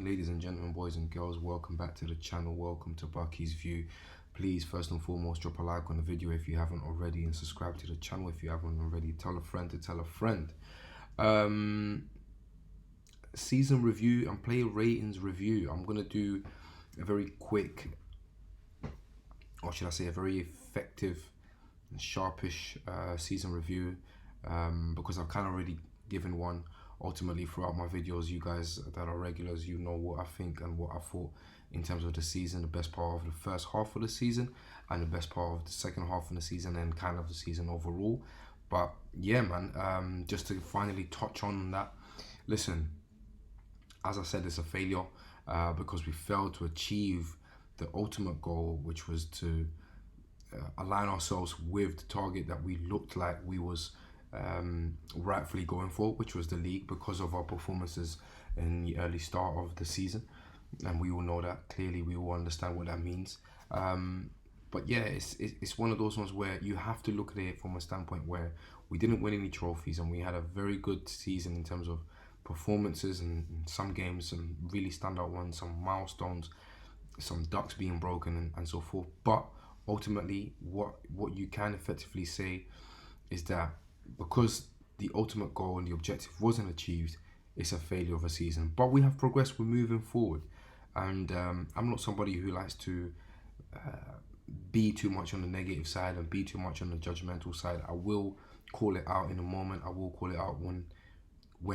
Ladies and gentlemen, boys and girls, welcome back to the channel. Welcome to Bucky's View. Please, first and foremost, drop a like on the video if you haven't already, and subscribe to the channel if you haven't already. Tell a friend to tell a friend. Um, Season review and player ratings review. I'm gonna do a very quick, or should I say, a very effective, and sharpish season review, because I've kind of already given one. Ultimately, throughout my videos, you guys that are regulars, you know what I think and what I thought in terms of the season, the best part of the first half of the season and the best part of the second half of the season, and kind of the season overall. But yeah, man, just to finally touch on that, listen, as I said, it's a failure because we failed to achieve the ultimate goal, which was to align ourselves with the target that we looked like we was rightfully going for, which was the league, because of our performances in the early start of the season. And we all know that clearly. We all understand what that means. But yeah, it's one of those ones where you have to look at it from a standpoint where we didn't win any trophies, and we had a very good season in terms of performances, and some games, some really standout ones, some milestones, some ducks being broken, and so forth. But ultimately, what you can effectively say is that because the ultimate goal and the objective wasn't achieved, it's a failure of a season. But we have progressed, we're moving forward. And I'm not somebody who likes to be too much on the negative side and be too much on the judgmental side. I will call it out in a moment. I will call it out when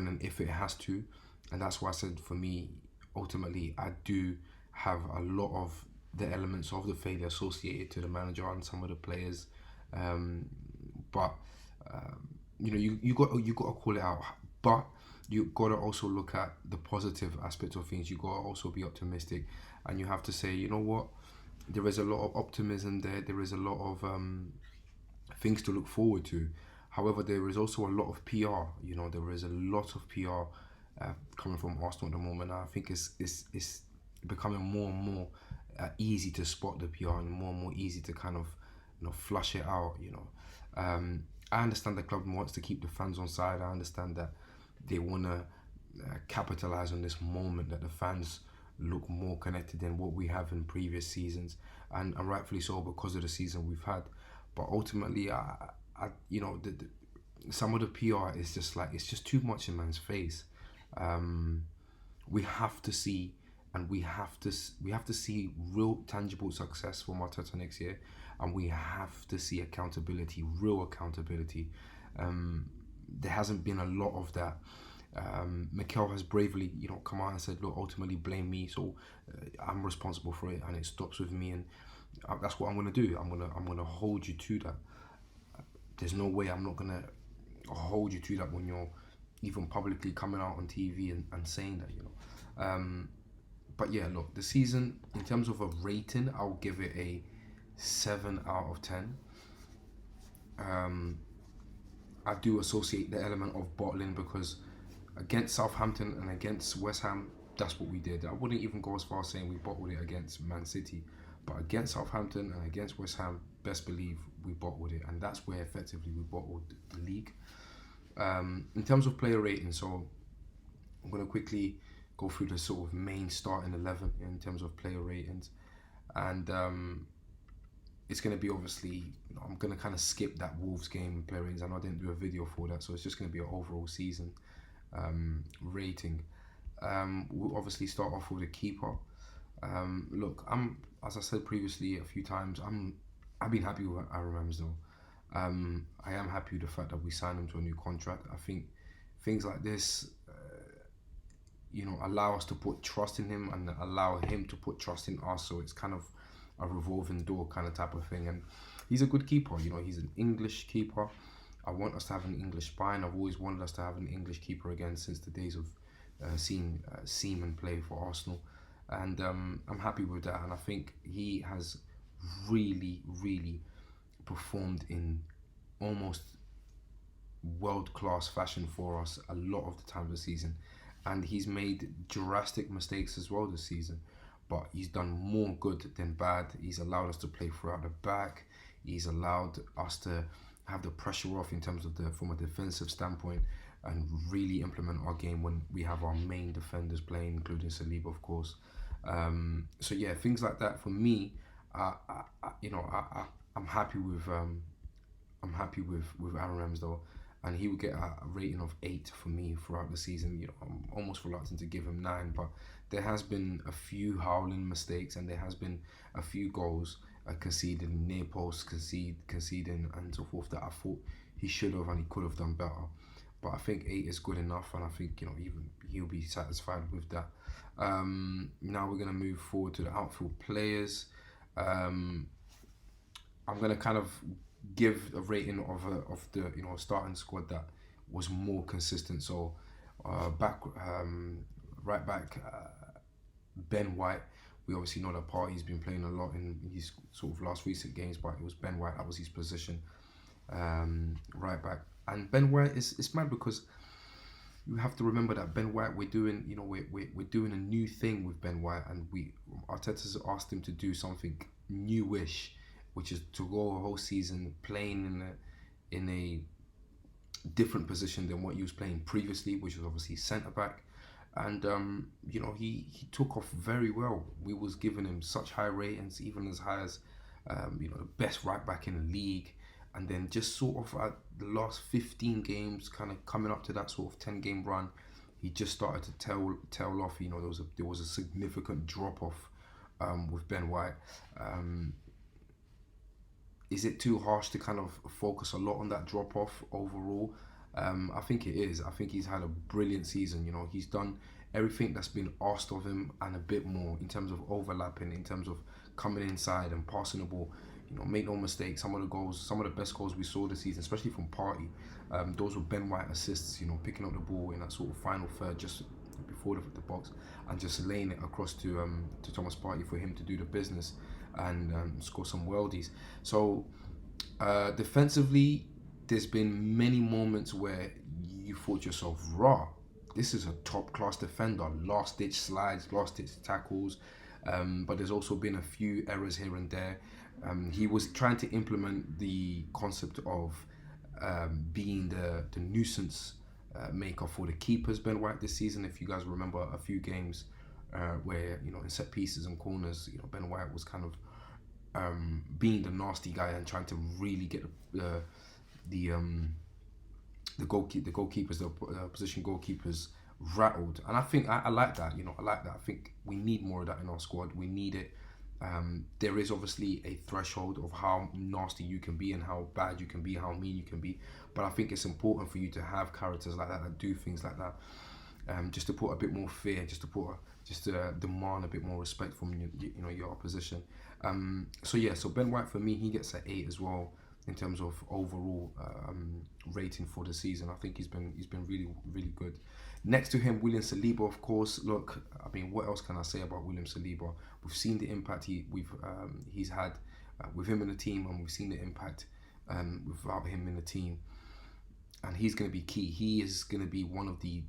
and if it has to. And that's why I said, for me, ultimately, I do have a lot of the elements of the failure associated to the manager and some of the players. But you got to call it out. But you got to also look at the positive aspects of things. You got to also be optimistic, and you have to say, you know what, there is a lot of optimism there. There is a lot of things to look forward to. However, there is also a lot of PR. There is a lot of PR coming from Arsenal at the moment. I think it's becoming more and more easy to spot the PR, and more easy to kind of flush it out. I understand the club wants to keep the fans on side. I understand that they want to capitalize on this moment, that the fans look more connected than what we have in previous seasons, and rightfully so, because of the season we've had. But ultimately, some of the PR is just like, it's just too much in man's face. We have to see, and we have to see real tangible success from Arteta next year, and we have to see accountability, real accountability. There hasn't been a lot of that. Mikel has bravely, come out and said, "Look, ultimately blame me, so I'm responsible for it, and it stops with me." And that's what I'm gonna do. I'm gonna hold you to that. There's no way I'm not gonna hold you to that when you're even publicly coming out on TV and saying that. But yeah, look, the season, in terms of a rating, I'll give it a 7 out of 10. I do associate the element of bottling, because against Southampton and against West Ham, that's what we did. I wouldn't even go as far as saying we bottled it against Man City, but against Southampton and against West Ham, best believe we bottled it, and that's where effectively we bottled the league. In terms of player rating, so I'm going to quickly go through the sort of main starting 11 in terms of player ratings, and it's going to be, obviously, I'm going to kind of skip that Wolves game player ratings. I know I didn't do a video for that, so it's just going to be an overall season rating. We'll obviously start off with a keeper. Look, as I said previously a few times, I've been happy with Aaron Ramsdale. I am happy with the fact that we signed him to a new contract. I think things like this, allow us to put trust in him, and allow him to put trust in us. So it's kind of a revolving door kind of type of thing. And he's a good keeper. He's an English keeper. I want us to have an English spine. I've always wanted us to have an English keeper again since the days of seeing Seaman play for Arsenal. And I'm happy with that. And I think he has really, really performed in almost world-class fashion for us a lot of the time this season. And he's made drastic mistakes as well this season, but he's done more good than bad. He's allowed us to play throughout the back. He's allowed us to have the pressure off in terms of from a defensive standpoint. and really implement our game when we have our main defenders playing, including Saliba, of course. So yeah, things like that for me. I'm happy with Aaron Ramsdale, and he would get a rating of 8 for me throughout the season. I'm almost reluctant to give him 9, but there has been a few howling mistakes, and there has been a few goals conceded, near post conceding, and so forth that I thought he should have and he could have done better. But I think 8 is good enough, and I think even he'll be satisfied with that. Now we're gonna move forward to the outfield players. I'm gonna kind of give a rating of the starting squad that was more consistent. So right back, Ben White. We obviously know that Partey's been playing a lot in his sort of last recent games, but it was Ben White that was his position, right back. And Ben White it's mad because you have to remember that Ben White, we're doing doing a new thing with Ben White, and Arteta's asked him to do something newish, which is to go a whole season playing in a different position than what he was playing previously, which was obviously centre back. And he took off very well. We was giving him such high ratings, even as high as the best right back in the league. And then just sort of at the last 15 games, kind of coming up to that sort of 10-game run, he just started to tail off. There was a significant drop off with Ben White. Is it too harsh to kind of focus a lot on that drop off overall? I think it is. I think he's had a brilliant season. He's done everything that's been asked of him and a bit more in terms of overlapping, in terms of coming inside and passing the ball. Make no mistake, some of the best goals we saw this season, especially from Partey, those were Ben White assists, picking up the ball in that sort of final third just before the box and just laying it across to Thomas Partey for him to do the business and score some worldies. So defensively, there's been many moments where you thought to yourself, raw, this is a top class defender, last ditch slides, last ditch tackles, but there's also been a few errors here and there. He was trying to implement the concept of being the nuisance maker for the keepers, Ben White, this season. If you guys remember a few games where in set pieces and corners, Ben White was kind of being the nasty guy and trying to really get the goalkeepers, the position goalkeepers rattled. And I think I like that. I like that. I think we need more of that in our squad. We need it. There is obviously a threshold of how nasty you can be and how bad you can be, how mean you can be. But I think it's important for you to have characters like that do things like that, just to put a bit more fear, just to demand a bit more respect from your opposition. So Ben White for me, he gets an 8 as well in terms of overall rating for the season. I think he's been really, really good. Next to him, William Saliba, of course. Look, I mean, what else can I say about William Saliba? We've seen the impact he's had with him in the team, and we've seen the impact without him in the team. And he's going to be key. He is going to be one of the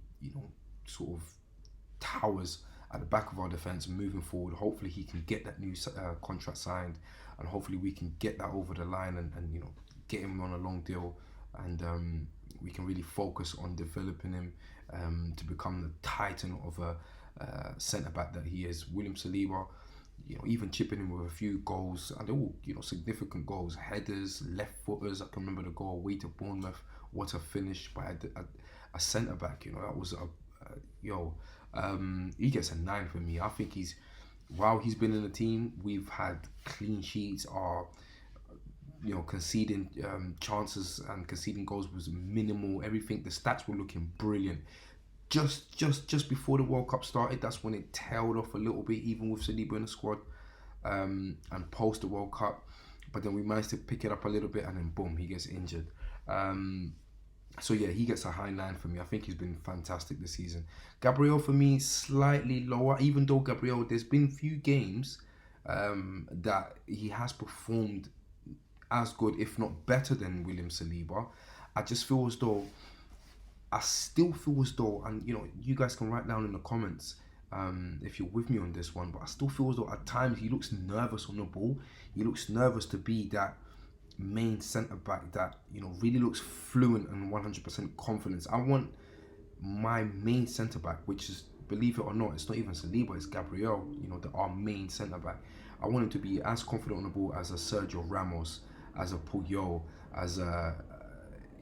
sort of towers at the back of our defence moving forward. Hopefully, he can get that new contract signed, and hopefully we can get that over the line and get him on a long deal, and we can really focus on developing him to become the titan of a centre back that he is. William Saliba, even chipping in with a few goals, and they're all significant goals, headers, left footers. I can remember the goal away to Bournemouth. What a finish by a centre back. That was he gets a 9 for me. I think while he's been in the team, we've had clean sheets. Our conceding chances and conceding goals was minimal. Everything, the stats were looking brilliant. Just before the World Cup started, that's when it tailed off a little bit, even with Saliba in the squad, and post the World Cup. But then we managed to pick it up a little bit, and then boom, he gets injured. So yeah, he gets a high 9 for me. I think he's been fantastic this season. Gabriel for me, slightly lower, even though Gabriel, there's been few games that he has performed as good, if not better than William Saliba. I still feel as though, and you guys can write down in the comments if you're with me on this one, but I still feel as though at times he looks nervous on the ball. He looks nervous to be that main centre back that really looks fluent and 100% confidence. I want my main centre back, which is, believe it or not, it's not even Saliba, it's Gabriel. Our main centre back. I want him to be as confident on the ball as a Sergio Ramos, as a Puyol, as a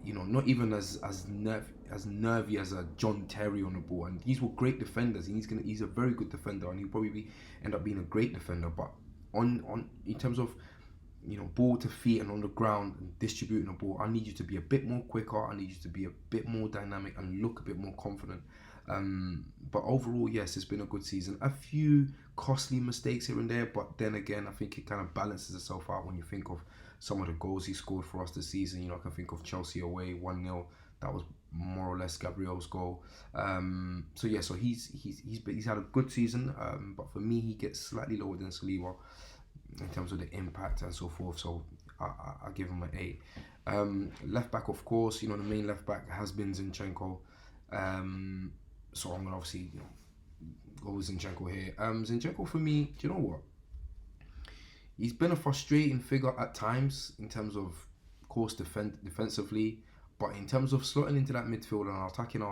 not even as nervy as a John Terry on the ball. And these were great defenders. And he's a very good defender, and he'll probably end up being a great defender. But on in terms of ball to feet and on the ground and distributing the ball, I need you to be a bit more quicker. I need you to be a bit more dynamic and look a bit more confident. But overall, yes, it's been a good season. A few costly mistakes here and there, but then again, I think it kind of balances itself out when you think of some of the goals he scored for us this season. I can think of Chelsea away 1-0. That was more or less Gabriel's goal. So he's had a good season. But for me, he gets slightly lower than Saliba in terms of the impact and so forth. So I give him an 8. Left back, of course, the main left back has been Zinchenko. So I'm gonna obviously go with Zinchenko here. Zinchenko for me, do you know what? He's been a frustrating figure at times in terms of course, defensively, but in terms of slotting into that midfield and attacking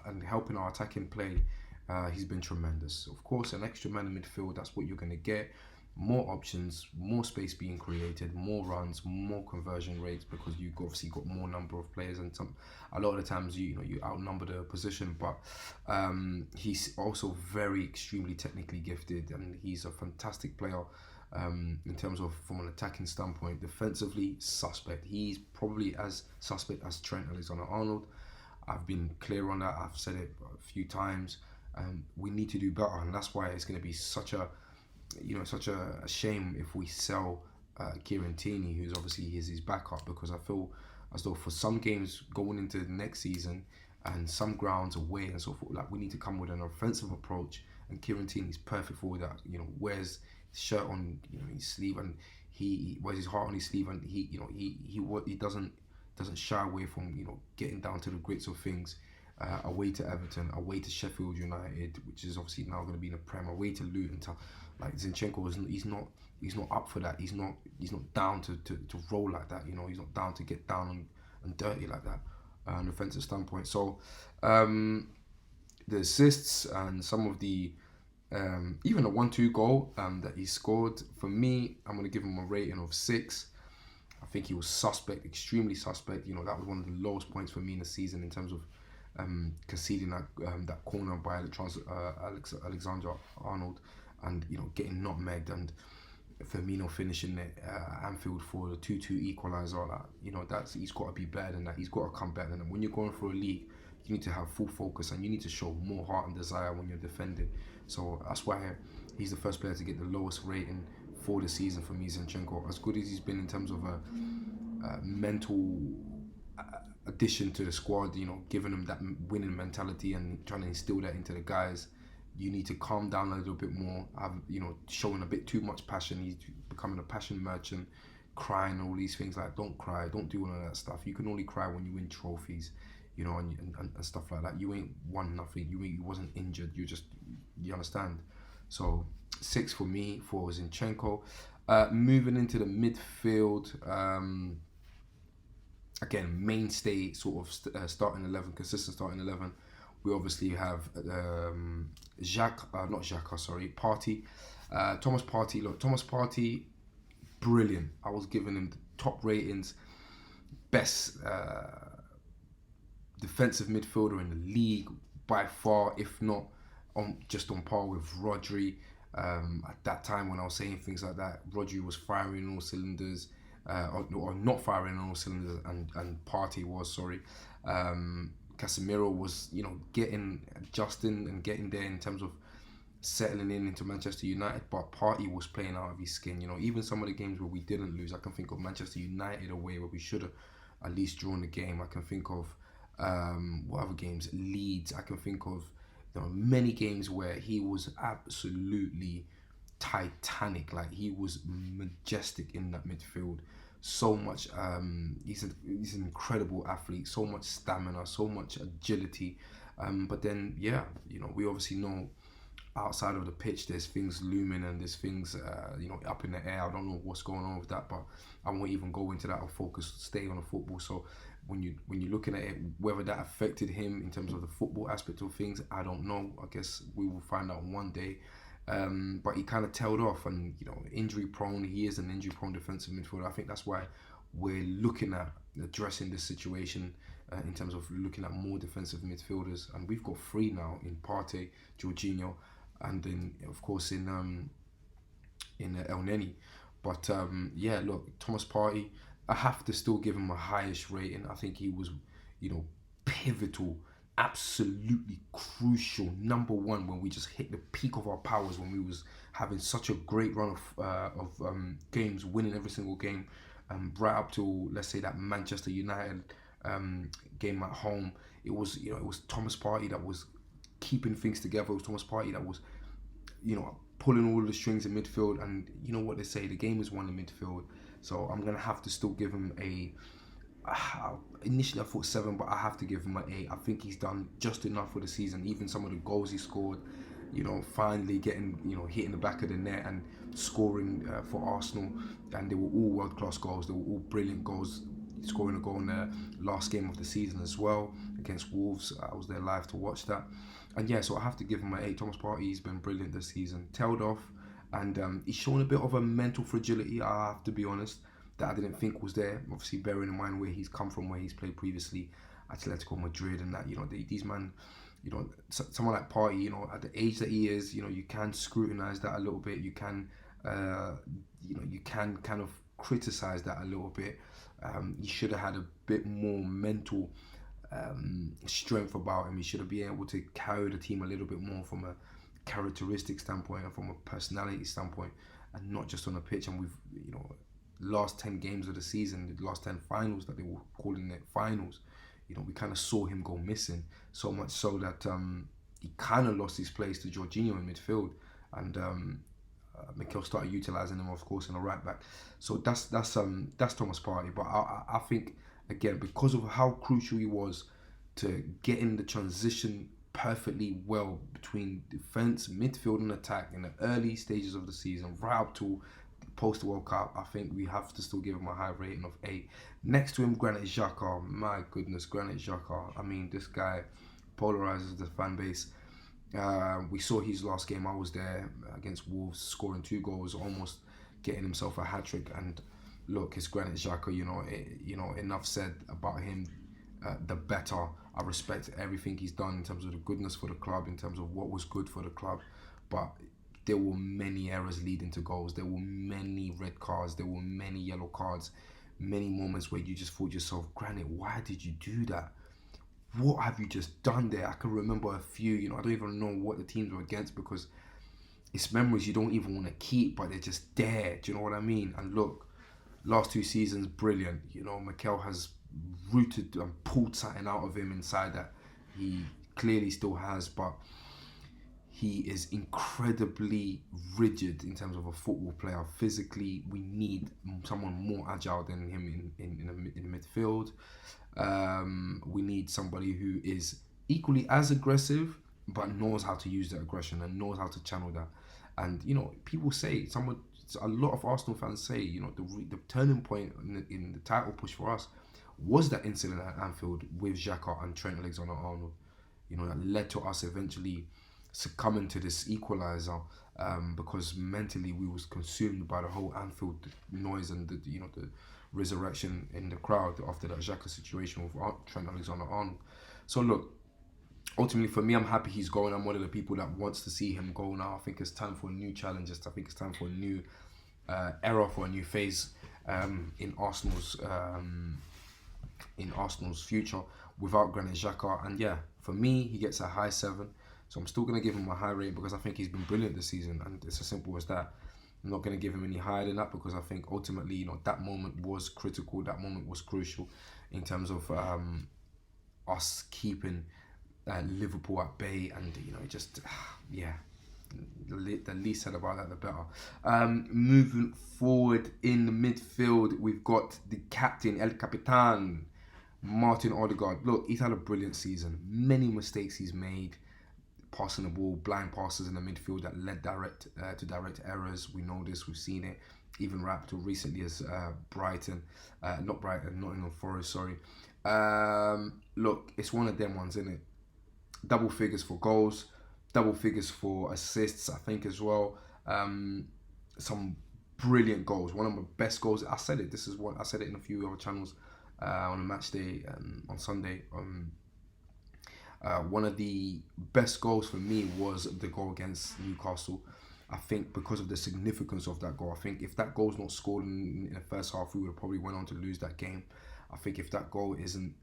and helping our attacking play, he's been tremendous. Of course, an extra man in midfield, that's what you're gonna get. More options, more space being created, more runs, more conversion rates, because you've obviously got more number of players, and a lot of the times you outnumber the position. But he's also very extremely technically gifted, and he's a fantastic player in terms of from an attacking standpoint. Defensively, suspect. He's probably as suspect as Trent Alexander-Arnold. I've been clear on that. I've said it a few times. We need to do better, and that's why it's going to be such a shame if we sell Kieran Tierney, who's obviously his backup, because I feel as though for some games going into the next season and some grounds away and so forth, like we need to come with an offensive approach, and Kieran Tierney's perfect for that. Wears his shirt on his sleeve, and he wears his heart on his sleeve, and he doesn't shy away from getting down to the grits of things. Away to Everton, away to Sheffield United, which is obviously now going to be in the Prem, away to Luton. Like Zinchenko he's not up for that. He's not down to roll like that. He's not down to get down and dirty like that. An offensive standpoint. So the assists and some of the even a 1-2 goal that he scored, for me, I'm going to give him a rating of 6. I think he was suspect, extremely suspect. That was one of the lowest points for me in the season in terms of conceding that corner by Alexander-Arnold, and getting nutmegged, and Firmino finishing it Anfield for the 2-2 equaliser. He's got to be better than that. He's got to come better than that. When you're going for a league, you need to have full focus, and you need to show more heart and desire when you're defending. So that's why he's the first player to get the lowest rating for the season for me, Zinchenko. As good as he's been in terms of a mental addition to the squad, giving them that winning mentality and trying to instill that into the guys. You need to calm down a little bit more. Showing a bit too much passion. He's becoming a passion merchant, crying, all these things. Like, don't cry, don't do all of that stuff. You can only cry when you win trophies, and stuff like that. You ain't won nothing. You wasn't injured. You understand. So 6 for me for Zinchenko. Moving into the midfield. Again, mainstay sort of starting 11, consistent starting 11. We obviously have Partey. Thomas Partey. Look, Thomas Partey, brilliant. I was giving him the top ratings, best defensive midfielder in the league by far, if not just on par with Rodri. At that time when I was saying things like that, Rodri was firing on all cylinders. Or not firing on all cylinders, and Partey was, sorry. Casemiro was, adjusting and getting there in terms of settling into Manchester United, but Partey was playing out of his skin. Even some of the games where we didn't lose, I can think of Manchester United away where we should have at least drawn the game. I can think of what other games? Leeds. I can think of many games where he was absolutely titanic. Like, he was majestic in that midfield. So much he's an incredible athlete, so much stamina, so much agility, but then we obviously know outside of the pitch there's things looming, and there's things up in the air. I don't know what's going on with that, but I won't even go into that. I'll stay on the football. So when you're looking at it, whether that affected him in terms of the football aspect of things, I don't know. I guess we will find out one day. But he kind of tailed off, and injury prone. He is an injury prone defensive midfielder. I think that's why we're looking at addressing this situation in terms of looking at more defensive midfielders, and we've got three now in Partey, Jorginho, and then of course in El Neni. But yeah, look, Thomas Partey, I have to still give him a highest rating. I think he was, pivotal, absolutely crucial, number one when we just hit the peak of our powers, when we was having such a great run of games, winning every single game, right up to, let's say, that Manchester United game at home. It was Thomas Partey that was keeping things together. It was Thomas Partey that was, pulling all the strings in midfield. And you know what they say, the game is won in midfield. So I'm gonna have to still give him a. Initially I thought 7, but I have to give him an 8. I think he's done just enough for the season. Even some of the goals he scored, finally getting, hitting the back of the net and scoring for Arsenal, and they were all world-class goals. They were all brilliant goals. Scoring a goal in the last game of the season as well against Wolves. I was there live to watch that, and yeah, so I have to give him an 8. Thomas Partey's been brilliant this season. Tailed off, and he's shown a bit of a mental fragility, I have to be honest, that I didn't think was there. Obviously, bearing in mind where he's come from, where he's played previously, Atletico Madrid, and that these man, someone like Partey, at the age that he is, you can scrutinise that a little bit. You can, you can kind of criticise that a little bit. He should have had a bit more mental strength about him. He should have been able to carry the team a little bit more from a characteristic standpoint and from a personality standpoint, and not just on the pitch. And we've, last 10 games of the season, the last 10 finals that they were calling it finals, we kind of saw him go missing, so much so that he kind of lost his place to Jorginho in midfield, and Mikel started utilising him, of course, in a right back. So that's Thomas Partey. But I think, again, because of how crucial he was to getting the transition perfectly well between defence, midfield and attack in the early stages of the season, right up to post World Cup, I think we have to still give him a high rating of 8. Next to him, Granit Xhaka. My goodness, Granit Xhaka. I mean, this guy polarizes the fan base. We saw his last game. I was there against Wolves, scoring 2 goals, almost getting himself a hat-trick. And look, it's Granit Xhaka. Enough said about him. The better. I respect everything he's done in terms of the goodness for the club, in terms of what was good for the club. But there were many errors leading to goals. There were many red cards. There were many yellow cards. Many moments where you just thought to yourself, Granit, why did you do that? What have you just done there? I can remember a few, I don't even know what the teams were against, because it's memories you don't even want to keep, but they're just there. Do you know what I mean? And look, last 2 seasons, brilliant. Mikel has rooted and pulled something out of him inside that he clearly still has, but he is incredibly rigid in terms of a football player. Physically, we need someone more agile than him in midfield. We need somebody who is equally as aggressive, but knows how to use that aggression and knows how to channel that. And people say, a lot of Arsenal fans say, the turning point in the title push for us was that incident at Anfield with Xhaka and Trent Alexander-Arnold. That led to us eventually succumbing to this equaliser, because mentally we was consumed by the whole Anfield noise and the resurrection in the crowd after that Xhaka situation with Trent Alexander-Arnold. So look, ultimately for me, I'm happy he's going. I'm one of the people that wants to see him go now. I think it's time for new challenges. I think it's time for a new era, for a new phase in Arsenal's future without Granit Xhaka. And yeah, for me, he gets a high 7. So I'm still going to give him a high rate because I think he's been brilliant this season, and it's as simple as that. I'm not going to give him any higher than that because I think ultimately, that moment was critical. That moment was crucial in terms of us keeping Liverpool at bay, and the least said about that, the better. Moving forward in the midfield, we've got the captain, El Capitan, Martin Odegaard. Look, he's had a brilliant season. Many mistakes he's made. passing the ball, blind passes in the midfield that led to direct errors. We know this, we've seen it. Even right up to recently as Nottingham Forest, sorry. Look, it's one of them ones, isn't it? Double figures for goals, double figures for assists, I think as well. Some brilliant goals. One of my best goals. I said it. This is what I said it in a few other channels on a match day on Sunday. One of the best goals for me was the goal against Newcastle. I think because of the significance of that goal. I think if that goal's not scored in the first half, we would have probably went on to lose that game. I think if that goal isn't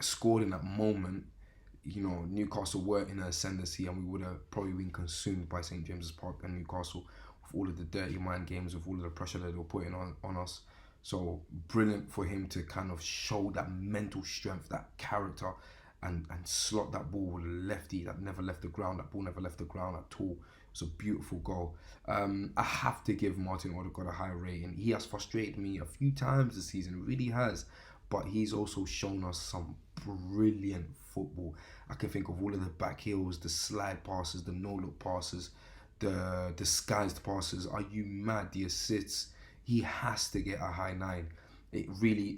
scored in that moment, you know, Newcastle were in an ascendancy and we would have probably been consumed by St. James's Park and Newcastle with all of the dirty mind games, with all of the pressure that they were putting on us. So brilliant for him to kind of show that mental strength, that character, and slot that ball with a lefty that never left the ground. That ball never left the ground at all. It's a beautiful goal. I have to give Martin Odegaard a high rating. He has frustrated me a few times this season, really has. But he's also shown us some brilliant football. I can think of all of the back heels, the slide passes, the no-look passes, the disguised passes. Are you mad? The assists. He has to get a high 9. It really,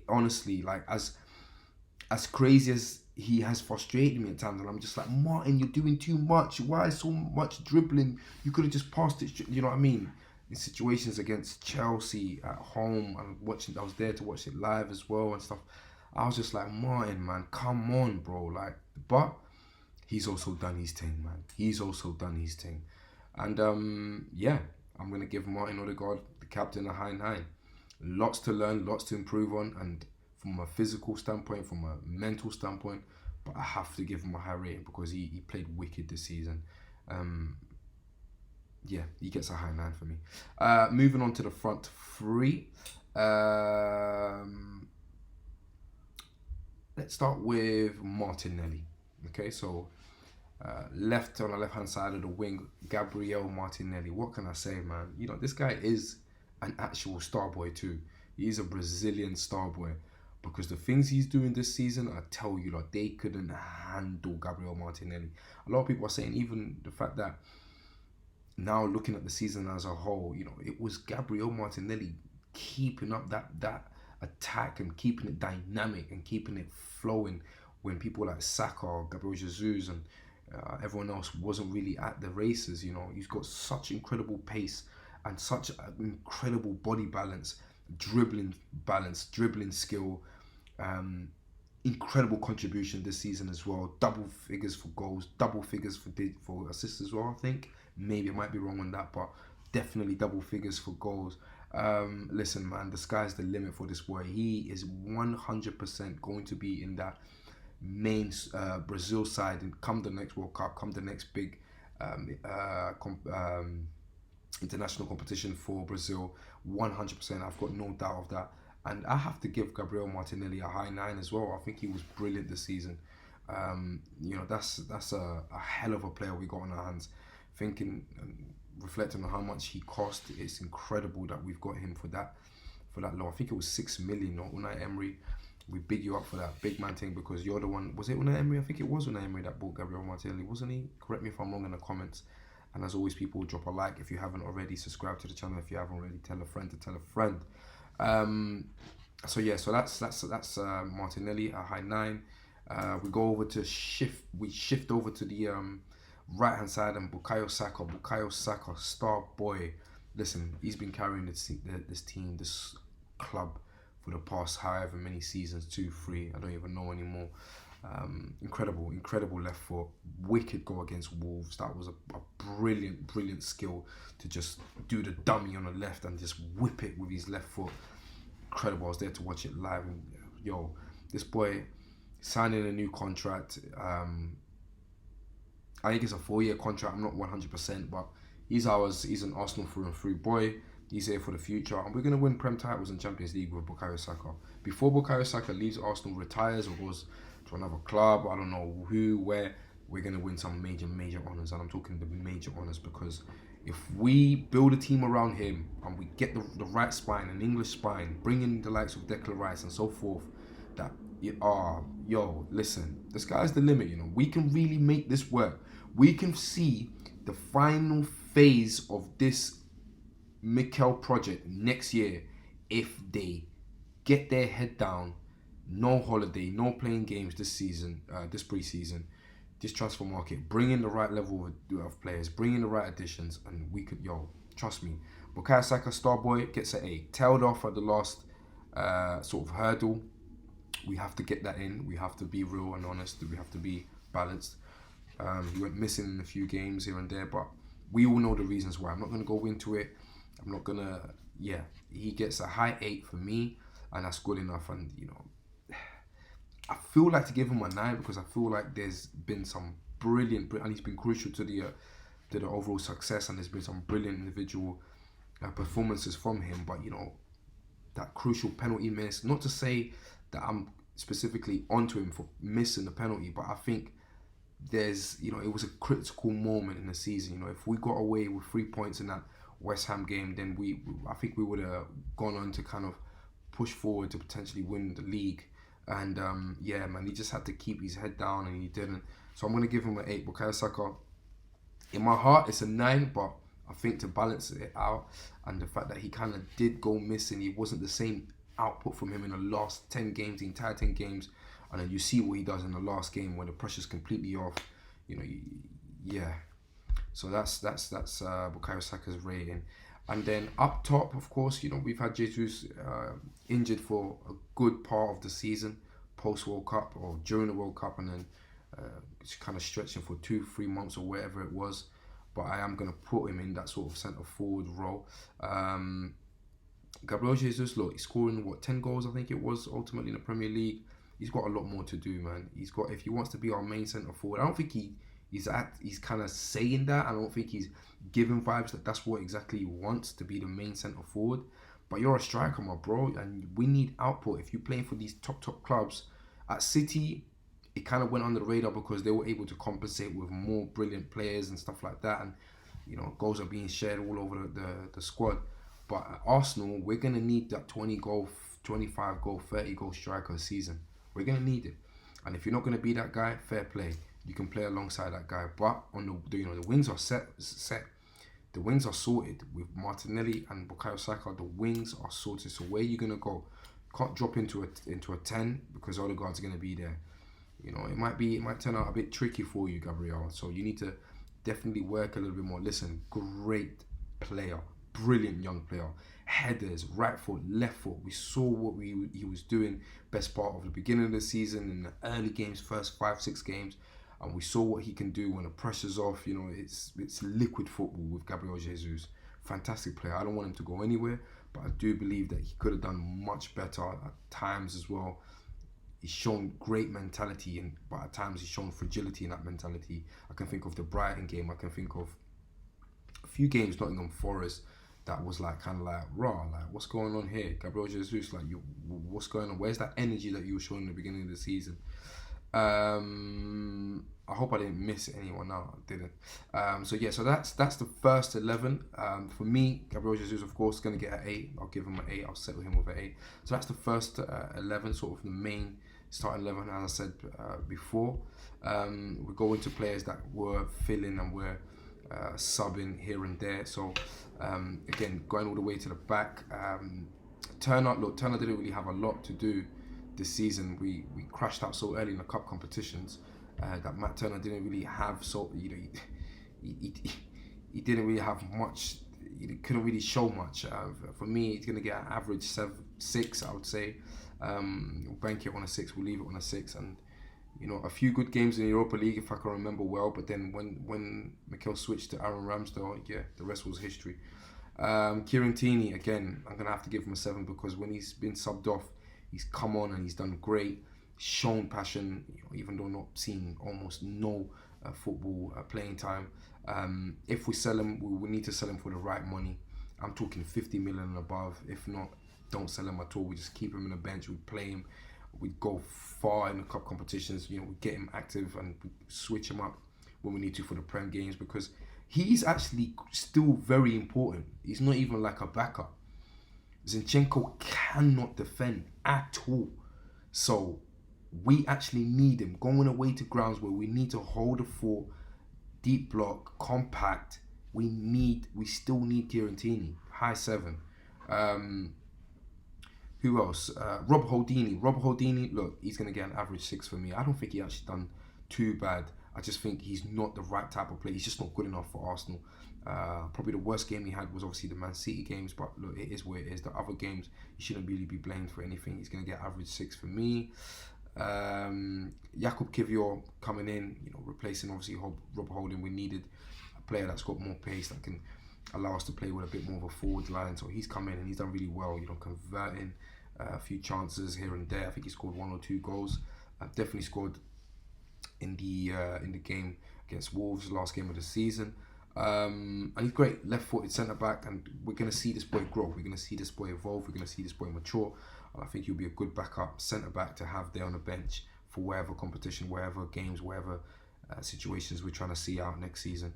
honestly, as crazy as he has frustrated me at times, and I'm just like, Martin, you're doing too much. Why so much dribbling? You could have just passed it. You know what I mean? In situations against Chelsea at home, I was there to watch it live as well and stuff. I was just like, Martin, man, come on, bro. But he's also done his thing, man. He's also done his thing, and yeah, I'm gonna give Martin Odegaard, the captain, a high 9. Lots to learn, lots to improve on, and from a physical standpoint, from a mental standpoint, but I have to give him a high rating because he played wicked this season. Yeah, he gets a high 9 for me. Moving on to the front three. Let's start with Martinelli. Okay, so on the left-hand side of the wing, Gabriel Martinelli. What can I say, man? You know, this guy is an actual star boy too. He's a Brazilian star boy. Because the things he's doing this season, I tell you, like, they couldn't handle Gabriel Martinelli. A lot of people are saying even the fact that now looking at the season as a whole, you know, it was Gabriel Martinelli keeping up that attack and keeping it dynamic and keeping it flowing when people like Saka, Gabriel Jesus, and everyone else wasn't really at the races. You know, he's got such incredible pace and such incredible body balance, dribbling skill, incredible contribution this season as well. Double figures for goals, double figures for assists as well. I think maybe I might be wrong on that, but definitely double figures for goals. Listen, man, the sky's the limit for this boy. He is 100% going to be in that main Brazil side and come the next World Cup, come the next big international competition for Brazil. 100%, I've got no doubt of that. And I have to give Gabriel Martinelli a high 9 as well. I think he was brilliant this season. You know, that's a hell of a player we got on our hands. Thinking and reflecting on how much he cost, it's incredible that we've got him for that low. I think it was 6 million. Or Unai Emery, we big you up for that big man thing because you're the one. Was it Unai Emery? I think it was Unai Emery that bought Gabriel Martinelli, wasn't he? Correct me if I'm wrong in the comments. And as always, people, drop a like if you haven't already. Subscribe to the channel if you haven't already. Tell a friend to tell a friend. So yeah, so that's Martinelli, a high 9. We shift over to the right hand side, and Bukayo Saka, star boy. Listen, he's been carrying this team, this club for the past however many seasons, 2, 3, I don't even know anymore. Incredible left foot, wicked goal against Wolves. That was a brilliant skill to just do the dummy on the left and just whip it with his left foot. Incredible. I was there to watch it live, and yo, this boy signing a new contract. I think it's a 4-year contract. I'm not 100%, but he's an Arsenal through and through boy. He's here for the future, and we're going to win Prem titles and Champions League with Bukayo Saka. Before Bukayo Saka leaves Arsenal, retires, or goes to another club, I don't know who, where, we're going to win some major honours. And I'm talking the major honours because if we build a team around him and we get the right spine, an English spine, bring in the likes of Declan Rice and so forth, listen, the sky's the limit, you know. We can really make this work. We can see the final phase of this Mikel project next year if they get their head down, no holiday, no playing games this season, this pre-season, this transfer market, bring in the right level of players, bring in the right additions, and we could, trust me, Bukayo Saka, Starboy, gets an A. Tailed off at the last sort of hurdle. We have to get that in. We have to be real and honest. We have to be balanced. He went missing in a few games here and there, but we all know the reasons why. I'm not going to go into it. I'm not going to, he gets a high 8 for me, and that's good enough. And, I feel like to give him a 9 because I feel like there's been some brilliant, and he's been crucial to the overall success, and there's been some brilliant individual performances from him. But, that crucial penalty miss, not to say that I'm specifically onto him for missing the penalty, but I think there's, it was a critical moment in the season. If we got away with 3 points in that West Ham game, then I think we would have gone on to kind of push forward to potentially win the league. And man, he just had to keep his head down, and he didn't. So I'm going to give him an 8. Bukayo Saka, in my heart, it's a 9, but I think to balance it out, and the fact that he kind of did go missing, he wasn't the same output from him in the last 10 games, the entire 10 games. And then you see what he does in the last game when the pressure's completely off. So that's Bukayo Saka's rating. And then up top, of course, we've had Jesus injured for a good part of the season, post World Cup or during the World Cup, and then just kind of stretching for 2-3 months or whatever it was. But I am going to put him in that sort of centre forward role. Gabriel Jesus, look, he's scoring 10 goals, I think it was, ultimately in the Premier League. He's got a lot more to do, man. If he wants to be our main centre forward, I don't think he's kind of saying that. I don't think he's giving vibes that that's what exactly he wants, to be the main centre forward. But you're a striker, my bro, and we need output. If you're playing for these top clubs, at City, it kind of went under the radar because they were able to compensate with more brilliant players and stuff like that, and goals are being shared all over the squad. But at Arsenal, we're gonna need that 20 goal, 25 goal, 30 goal striker a season. We're going to need it. And if you're not going to be that guy, fair play. You can play alongside that guy. But on the wings are set. The wings are sorted. With Martinelli and Bukayo Saka, the wings are sorted. So where are you going to go? Can't drop into a 10 because Odegaard's going to be there. It might turn out a bit tricky for you, Gabriel. So you need to definitely work a little bit more. Listen, great player. Brilliant young player. Headers, right foot, left foot. We saw what he was doing best part of the beginning of the season, in the early games, first 5-6 games, and we saw what he can do when the pressure's off. It's liquid football with Gabriel Jesus. Fantastic player. I don't want him to go anywhere, but I do believe that he could have done much better at times as well. He's shown great mentality, but at times he's shown fragility in that mentality. I can think of the Brighton game. I can think of a few games, Nottingham Forest, that was kind of raw, what's going on here? Gabriel Jesus, what's going on? Where's that energy that you were showing in the beginning of the season? I hope I didn't miss anyone. No, I didn't. So that's the first 11. For me, Gabriel Jesus, of course, is going to get an 8. I'll give him an 8. I'll settle him with an 8. So that's the first 11, sort of the main starting 11, as I said before. We go into players that were filling and were subbing here and there. So again, going all the way to the back. Turner didn't really have a lot to do this season. We crashed out so early in the cup competitions that Matt Turner didn't really have. So he didn't really have much. He couldn't really show much. For me, he's gonna get an average 6, I would say. We'll bank it on a 6. We'll leave it on a 6, and a few good games in the Europa League, if I can remember well. But then when Mikel switched to Aaron Ramsdale, the rest was history. Kieran Tierney, again, I'm gonna have to give him a 7 because when he's been subbed off, he's come on and he's done great. Shown passion, even though not seeing almost no football playing time. If we sell him, we need to sell him for the right money. I'm talking 50 million and above. If not, don't sell him at all. We just keep him on the bench. We play him. We go far in the cup competitions. We get him active and we switch him up when we need to for the Prem games, because he's actually still very important. He's not even like a backup. Zinchenko cannot defend at all. So we actually need him going away to grounds where we need to hold the fort, deep block, compact. We still need Kieran high 7. Who else? Rob Holdini. Rob Holdini, look, he's going to get an average 6 for me. I don't think he actually done too bad. I just think he's not the right type of player. He's just not good enough for Arsenal. Probably the worst game he had was obviously the Man City games, but look, it is what it is. The other games, he shouldn't really be blamed for anything. He's going to get average 6 for me. Jakub Kivior coming in, replacing obviously Rob Holding. We needed a player that's got more pace, that can allow us to play with a bit more of a forward line. So he's come in and he's done really well, converting a few chances here and there. I think he scored 1 or 2 goals. Definitely scored in the game against Wolves, last game of the season. And he's great, left-footed centre-back, and we're going to see this boy grow. We're going to see this boy evolve. We're going to see this boy mature. And I think he'll be a good backup centre-back to have there on the bench for whatever competition, whatever games, whatever situations we're trying to see out next season.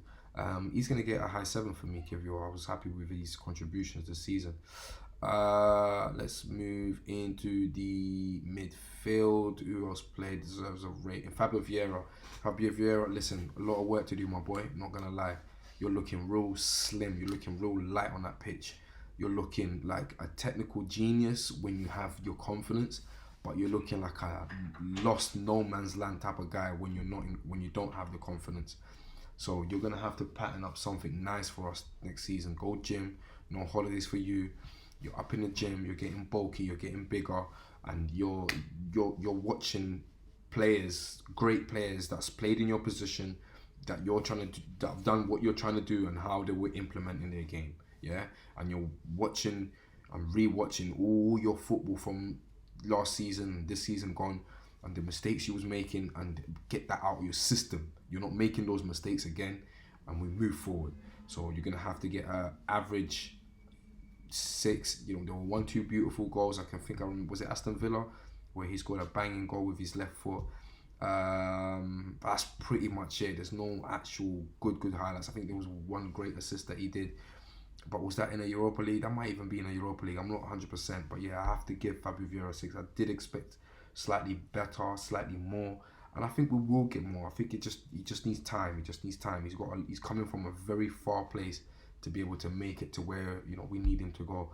He's going to get a high 7 for me, Kivior. I was happy with his contributions this season. Let's move into the midfield. Who else played, deserves a rating? Fabio Vieira, listen, a lot of work to do, my boy. Not going to lie. You're looking real slim. You're looking real light on that pitch. You're looking like a technical genius when you have your confidence, but you're looking like a lost no man's land type of guy when you don't have the confidence. So you're gonna have to pattern up something nice for us next season. Go gym, no holidays for you. You're up in the gym, you're getting bulky, you're getting bigger, and you're watching players, great players that's played in your position, that have done what you're trying to do and how they were implementing their game. Yeah, and you're watching and re-watching all your football from last season, this season gone, and the mistakes you was making, and get that out of your system. You're not making those mistakes again, and we move forward. So you're gonna have to get an average 6. There were 1-2 beautiful goals. I remember, was it Aston Villa, where he scored a banging goal with his left foot. That's pretty much it. There's no actual good highlights. I think there was one great assist that he did, but was that in a Europa League? That might even be in a Europa League. I'm not 100%, but yeah, I have to give Fabio Vieira a 6. I did expect slightly better, slightly more, and I think we will get more. I think he just needs time. He just needs time. He's coming from a very far place to be able to make it to where we need him to go.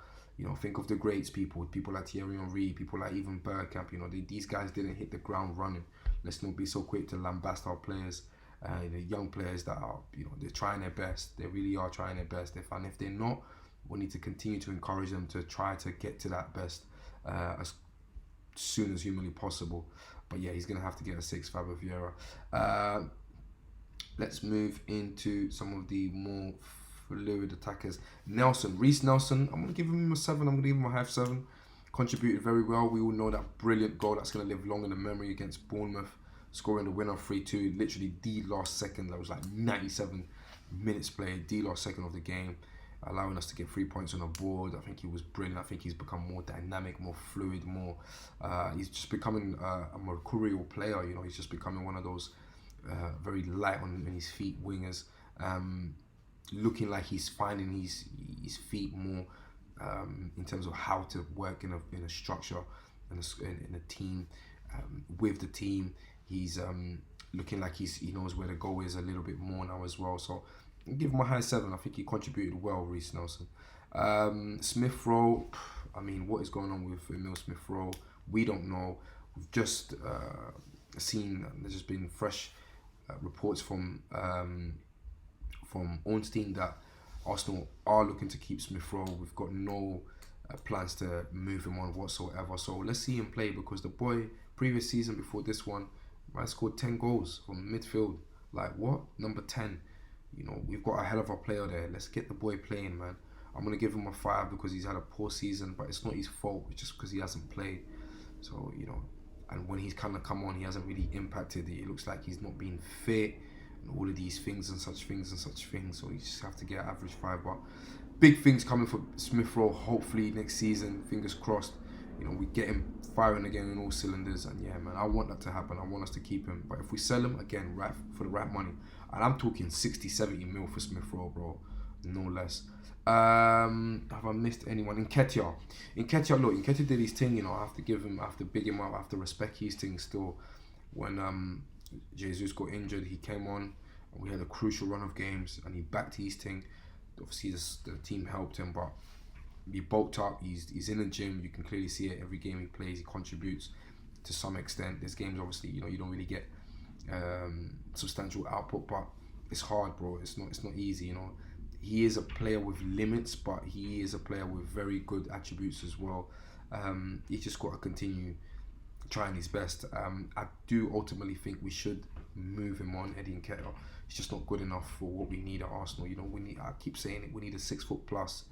Think of the greats, people like Thierry Henry, people like even Bergkamp. These guys didn't hit the ground running. Let's not be so quick to lambast our players. The young players that are, they're trying their best. They really are trying their best. If they're not, we need to continue to encourage them to try to get to that best as soon as humanly possible. But yeah, he's going to have to get a 6, Fabio Vieira. Let's move into some of the more fluid attackers. Reece Nelson, I'm going to give him a 7. I'm going to give him a half 7. Contributed very well. We all know that brilliant goal that's going to live long in the memory against Bournemouth, scoring the winner 3-2, literally the last second. That was like 97 minutes played, the last second of the game, allowing us to get 3 points on the board. I think he was brilliant. I think he's become more dynamic, more fluid, he's just becoming a mercurial player. He's just becoming one of those very light on his feet wingers, looking like he's finding his feet more in terms of how to work in a structure, in a team, with the team. He's looking like he knows where the goal is a little bit more now as well. So I'll give him a high 7. I think he contributed well, Reece Nelson. Smith Rowe, what is going on with Emil Smith Rowe? We don't know. We've just seen, there's just been fresh reports from Ornstein that Arsenal are looking to keep Smith Rowe. We've got no plans to move him on whatsoever. So let's see him play, because the boy, previous season before this one, man scored 10 goals from midfield. Like, what? Number 10. We've got a hell of a player there. Let's get the boy playing, man. I'm going to give him a 5 because he's had a poor season, but it's not his fault. It's just because he hasn't played. So, and when he's kind of come on, he hasn't really impacted it. It looks like he's not being fit and all of these things and such things. So you just have to get an average 5. But big things coming for Smith Rowe, hopefully next season. Fingers crossed. We get him firing again in all cylinders, and yeah, man, I want that to happen. I want us to keep him. But if we sell him again, right, for the right money, and I'm talking 60-70 mil for Smith Rowe, bro, no less. Have I missed anyone? Nketiah, look, Nketiah did his thing. I have to big him up. I have to respect his thing still. When Jesus got injured, he came on. and we had a crucial run of games, and he backed his thing. Obviously, the team helped him, but he bulked up. He's in the gym. You can clearly see it. Every game he plays, he contributes to some extent. There's games, obviously, you don't really get substantial output, but it's hard, bro. It's not easy. He is a player with limits, but he is a player with very good attributes as well. He's just got to continue trying his best. I do ultimately think we should move him on, Eddie Nketiah. He's just not good enough for what we need at Arsenal. We need. I keep saying it. We need a 6 foot plus,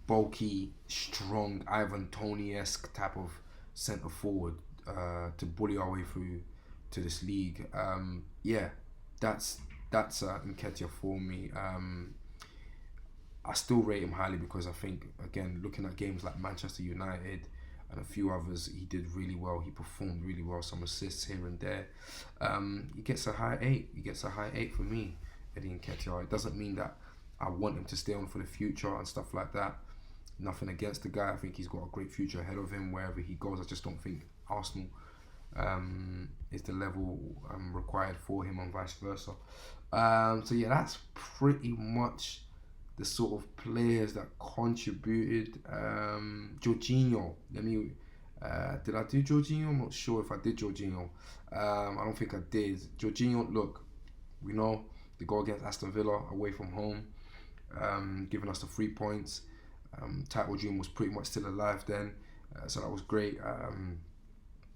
bulky, strong, Ivan Toney-esque type of centre forward to bully our way through to this league. Yeah, that's Nketiah for me. I still rate him highly because I think, again, looking at games like Manchester United and a few others, he did really well. He performed really well. Some assists here and there. He gets a high 8. He gets a high 8 for me, Eddie Nketiah. It doesn't mean that I want him to stay on for the future and stuff like that. Nothing against the guy. I think he's got a great future ahead of him wherever he goes. I just don't think Arsenal is the level required for him and vice versa. So yeah, that's pretty much the sort of players that contributed. Jorginho, did I do Jorginho? I'm not sure if I did Jorginho. I don't think I did. Jorginho, look, we know the goal against Aston Villa away from home, giving us the 3 points. Title dream was pretty much still alive then, so that was great.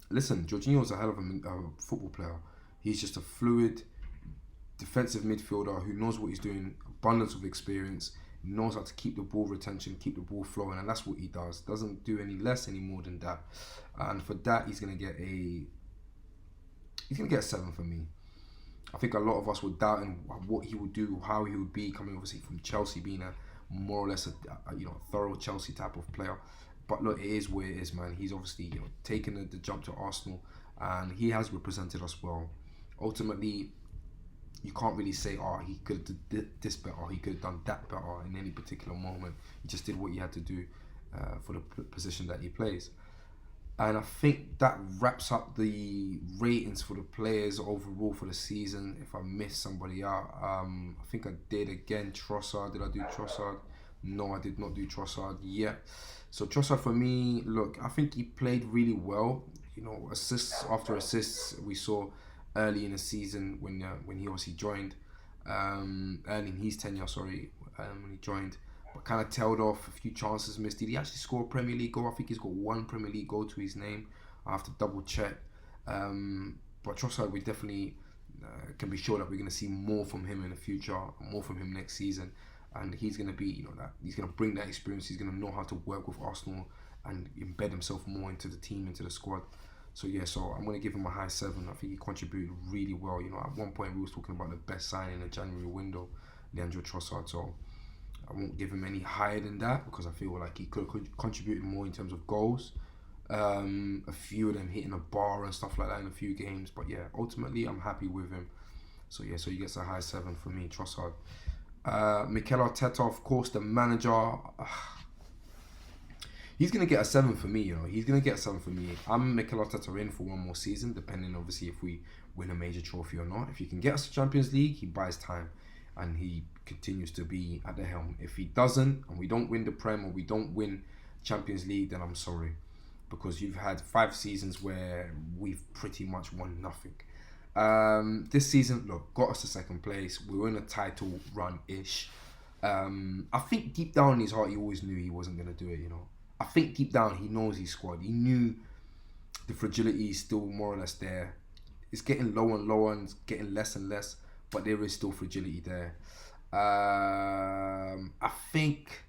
Listen, Jorginho's a hell of a football player. He's just a fluid defensive midfielder who knows what he's doing, abundance of experience, knows how to keep the ball retention, keep the ball flowing, and that's what he does. Doesn't do any less, any more than that. And for that, he's gonna get a 7 for me. I think a lot of us were doubting what he would do, how he would be, coming obviously from Chelsea, being a more or less a thorough Chelsea type of player. But look, it is where it is, man. He's obviously taken the jump to Arsenal, and he has represented us well. Ultimately, you can't really say, he could have done this better, he could have done that better in any particular moment. He just did what he had to do for the position that he plays. And I think that wraps up the ratings for the players overall for the season. If I missed somebody out, I think I did again. Trossard, did I do Trossard? No, I did not do Trossard yet. So Trossard for me, look, I think he played really well. Assists after assists we saw early in the season when he obviously joined, early in his tenure, when he joined, but kind of tailed off, a few chances missed. Did he actually score a Premier League goal? I think he's got 1 Premier League goal to his name. I have to double check. But Trossard, we definitely can be sure that we're going to see more from him in the future, more from him next season, and he's going to be, he's going to bring that experience. He's going to know how to work with Arsenal and embed himself more into the team, into the squad. So yeah, I'm going to give him a high 7. I think he contributed really well. At one point we was talking about the best signing in the January window, Leandro Trossard. So I won't give him any higher than that because I feel like he could have contributed more in terms of goals. A few of them hitting a bar and stuff like that in a few games. But yeah, ultimately I'm happy with him. So yeah, so he gets a high 7 for me, Trossard. Mikel Arteta, of course, the manager. He's going to get a 7 for me, He's going to get a 7 for me. I'm Mikel Arteta in for one more season, depending, obviously, if we win a major trophy or not. If he can get us to Champions League, he buys time. And he continues to be at the helm. If he doesn't, and we don't win the Prem, or we don't win Champions League, then I'm sorry. Because you've had 5 seasons where we've pretty much won nothing. This season, look, got us to 2nd place. We were in a title run-ish. I think deep down in his heart, he always knew he wasn't going to do it, I think deep down he knows his squad. He knew the fragility is still more or less there. It's getting lower and lower and it's getting less and less, but there is still fragility there. I think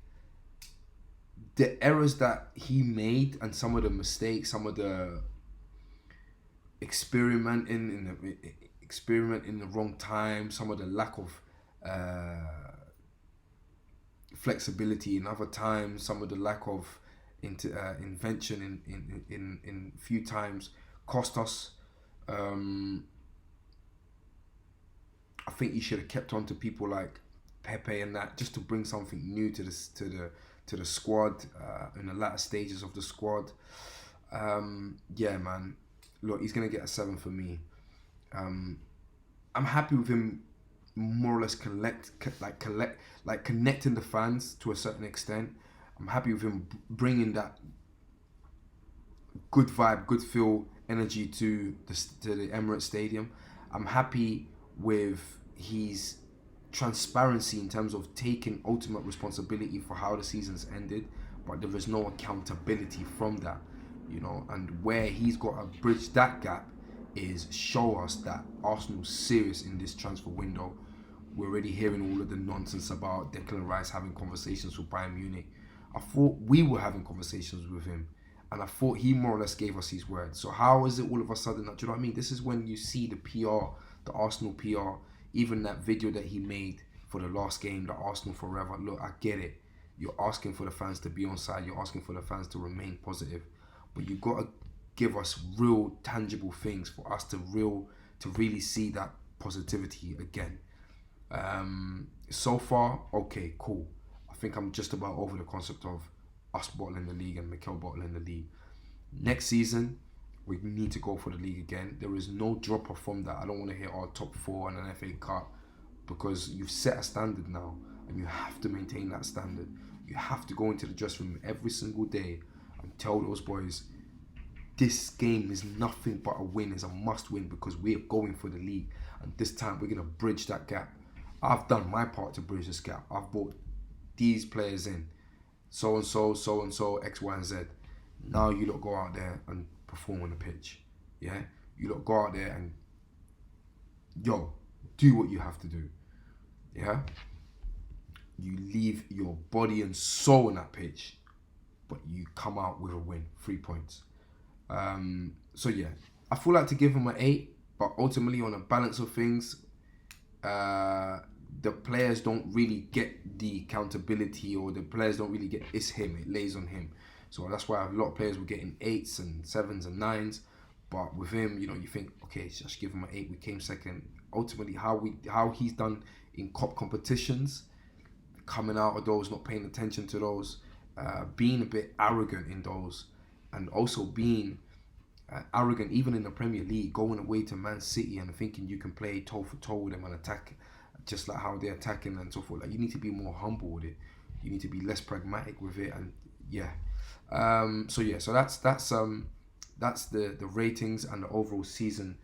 the errors that he made and some of the mistakes, some of the experiment in the wrong time, some of the lack of flexibility in other times, some of the lack of invention in few times cost us. I think he should have kept on to people like Pepe and that, just to bring something new to the squad in the latter stages of the squad. Yeah, man. Look, he's gonna get a 7 for me. I'm happy with him more or less connecting the fans to a certain extent. I'm happy with him bringing that good vibe, good feel, energy to the Emirates Stadium. I'm happy with his transparency in terms of taking ultimate responsibility for how the season's ended, but there is no accountability from that, and where he's got to bridge that gap is show us that Arsenal's serious in this transfer window. We're already hearing all of the nonsense about Declan Rice having conversations with Bayern Munich. I thought we were having conversations with him, and I thought he more or less gave us his word. So how is it all of a sudden that, do you know what I mean? This is when you see the PR, the Arsenal PR, even that video that he made for the last game, the Arsenal Forever. Look, I get it. You're asking for the fans to be on side. You're asking for the fans to remain positive. But you got to give us real, tangible things for us to really see that positivity again. So far, okay, cool. I think I'm just about over the concept of us bottling the league and Mikel bottling the league. Next season, we need to go for the league again. There is no drop off from that. I don't want to hear our top 4 and an FA Cup, because you've set a standard now and you have to maintain that standard. You have to go into the dressing room every single day and tell those boys, this game is nothing but a win, is a must win, because we are going for the league, and this time we're going to bridge that gap. I've done my part to bridge this gap. I've brought these players in, so and so, X, Y, and Z. Now you lot go out there and perform on the pitch. Yeah, you lot go out there and do what you have to do. Yeah, you leave your body and soul on that pitch, but you come out with a win, 3 points. So yeah, I feel like to give him an 8, but ultimately on a balance of things, the players don't really get the accountability, or the players don't really get, it's him, it lays on him. So that's why a lot of players were getting 8s and 7s and 9s, but with him, you think, okay, just give him an 8, we came second. Ultimately, how he's done in cup competitions, coming out of those, not paying attention to those, being a bit arrogant in those, and also being arrogant even in the Premier League, going away to Man City and thinking you can play toe for toe with them and attack just like how they're attacking and so forth. Like, you need to be more humble with it. You need to be less pragmatic with it, and yeah. So that's the ratings and the overall season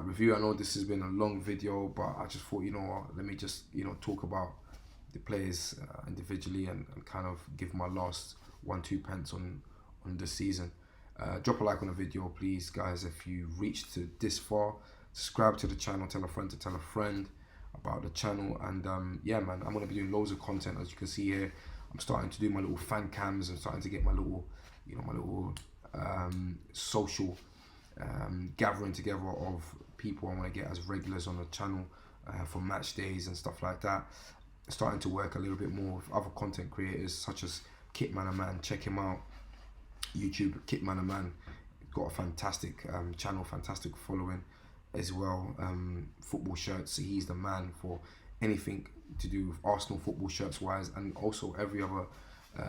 review. I know this has been a long video, but I just thought, let me just talk about the players individually and kind of give my last 1-2 pence on this season. Drop a like on the video, please, guys. If you reached to this far, subscribe to the channel, tell a friend to tell a friend about the channel, and yeah, man, I'm gonna be doing loads of content. As you can see here, I'm starting to do my little fan cams and starting to get my little social gathering together of people I want to get as regulars on the channel for match days and stuff like that. Starting to work a little bit more with other content creators such as Kitman a Man. Check him out, YouTube, Kitman a Man. Got a fantastic channel, fantastic following as well. Football shirts, he's the man for anything to do with Arsenal football shirts wise, and also every other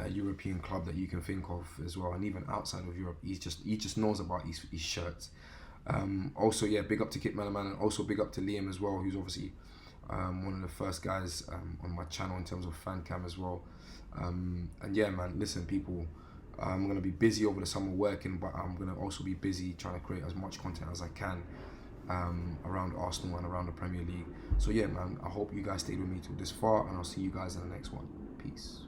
European club that you can think of as well, and even outside of Europe. He just knows about his shirts. Also, yeah, big up to Kitman a Man, and also big up to Liam as well, who's obviously one of the first guys on my channel in terms of fan cam as well. And yeah, man, listen, people, I'm going to be busy over the summer working, but I'm going to also be busy trying to create as much content as I can around Arsenal and around the Premier League. So yeah, man, I hope you guys stayed with me till this far, and I'll see you guys in the next one. Peace.